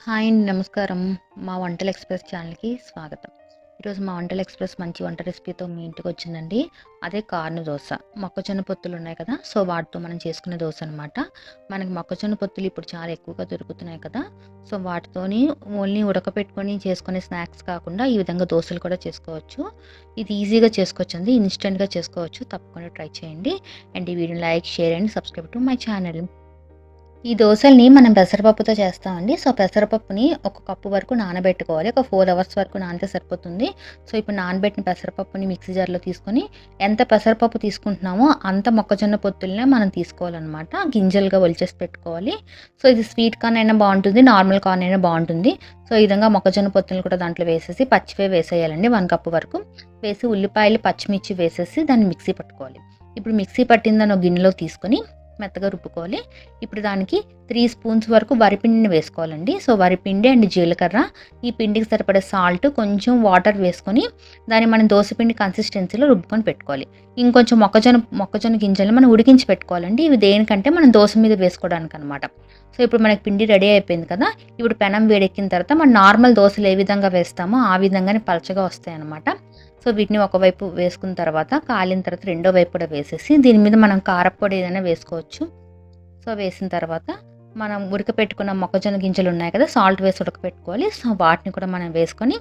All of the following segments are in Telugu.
హాయ్ అండి. నమస్కారం. మా వంటల ఎక్స్‌ప్రెస్ ఛానల్‌కి స్వాగతం. ఈరోజు మా వంటల ఎక్స్‌ప్రెస్ మంచి వంట రెసిపీతో మీ ఇంటికొచ్చిందండి. అదే కార్న్ దోస. మొక్కజొన్న పొత్తులున్నాయి కదా! సో, వాటితో మనం చేసుకునే దోస అనమాట. మనకి మొక్కజొన్న పొత్తులు ఇప్పుడు చాలా ఎక్కువగా దొరుకుతున్నాయి కదా! సో, వాటితోని ఓన్లీ ఉడకపెట్టుకొని చేసుకునే స్నాక్స్ కాకుండా ఈ విధంగా దోసలు కూడా చేసుకోవచ్చు. ఇది ఈజీగా చేసుకోవచ్చండి. ఇన్‌స్టంట్‌గా చేసుకోవచ్చు. తప్పకుండా ట్రై చేయండి. అండ్ ఈ వీడియోని like, share and subscribe to my channel. ఈ దోసల్ని మనం పెసరపప్పుతో చేస్తామండి. సో, పెసరపప్పుని ఒక కప్పు వరకు నానబెట్టుకోవాలి. ఒక 4 అవర్స్ వరకు నానితే సరిపోతుంది. సో, ఇప్పుడు నానబెట్టిన పెసరపప్పుని మిక్సీ జార్‌లో తీసుకొని, ఎంత పెసరపప్పు తీసుకుంటున్నామో అంత మొక్కజొన్న పొత్తులనే మనం తీసుకోవాలనమాట. గింజలుగా ఒలిచేసి పెట్టుకోవాలి. సో, ఇది స్వీట్ కార్న్ అయినా బావుంటుంది. నార్మల్ కార్న్ అయినా బావుంటుంది. సో, ఈ విధంగా మొక్కజొన్న పొత్తులను కూడా దాంట్లో వేసేసి పచ్చివే వేసేయాలండి 1 కప్పు వరకు. వేసి ఉల్లిపాయలు, పచ్చిమిర్చి వేసేసి దాన్ని మిక్సీ పట్టుకోవాలి. ఇప్పుడు మిక్సీ పట్టిందాన్ని ఒక గిన్నెలో తీసుకొని మెత్తగా రుబ్బుకోవాలి. ఇప్పుడు దానికి 3 స్పూన్స్ వరకు వరిపిండిని వేసుకోవాలండి. సో, వరిపిండి అండ్ జీలకర్ర, ఈ పిండికి సరిపడే సాల్ట్, కొంచెం వాటర్ వేసుకొని దాన్ని మనం దోసపిండి కన్సిస్టెన్సీలో రుబ్బుకొని పెట్టుకోవాలి. ఇంకొంచెం మొక్కజొన్న గింజలను మనం ఉడికించి పెట్టుకోవాలండి. ఇవి దేనికంటే మనం దోస మీద వేసుకోవడానికనమాట. సో, ఇప్పుడు మనకి పిండి రెడీ అయిపోయింది కదా! ఇప్పుడు పెనం వేడెక్కిన తర్వాత మనం నార్మల్ దోసలు ఏ విధంగా వేస్తామో ఆ విధంగానే పలచగా వస్తాయన్నమాట. సో, వీటిని ఒకవైపు వేసుకున్న తర్వాత కాలిన తర్వాత రెండో వైపు కూడా వేసేసి దీని మీద మనం కారప్పొడి ఏదైనా వేసుకోవచ్చు. సో, వేసిన తర్వాత మనం ఉడకపెట్టుకున్న మొక్కజొన్న గింజలు ఉన్నాయి కదా! సాల్ట్ వేసి ఉడకపెట్టుకోవాలి. సో, వాటిని కూడా మనం వేసుకొని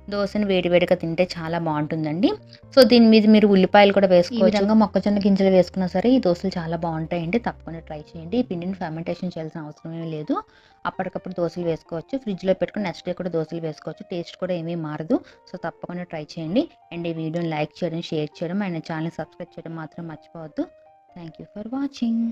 దోసని వేడివేడిగా తింటే చాలా బావుంటుందండి. సో, దీని మీద మీరు ఉల్లిపాయలు కూడా వేసుకోవచ్చు. ఈ విధంగా మొక్కజొన్న గింజలు వేసుకున్నా సరే ఈ దోసలు చాలా బావుంటాయండి. తప్పకుండా ట్రై చేయండి. ఈ పిండిని ఫెర్మెంటేషన్ చేయాల్సిన అవసరమే లేదు. అప్పటికప్పుడు దోసలు వేసుకోవచ్చు. ఫ్రిడ్జ్‌లో పెట్టుకొని నెక్స్ట్ డే కూడా దోసలు వేసుకోవచ్చు. టేస్ట్ కూడా ఏమీ మారదు. సో, తప్పకుండా ట్రై చేయండి. అండ్ ఈ వీడియోని లైక్ చేయడం, షేర్ చేయడం అండ్ ఛానల్‌ని సబ్స్క్రైబ్ చేయడం మాత్రం మర్చిపోవద్దు. Thank you for watching.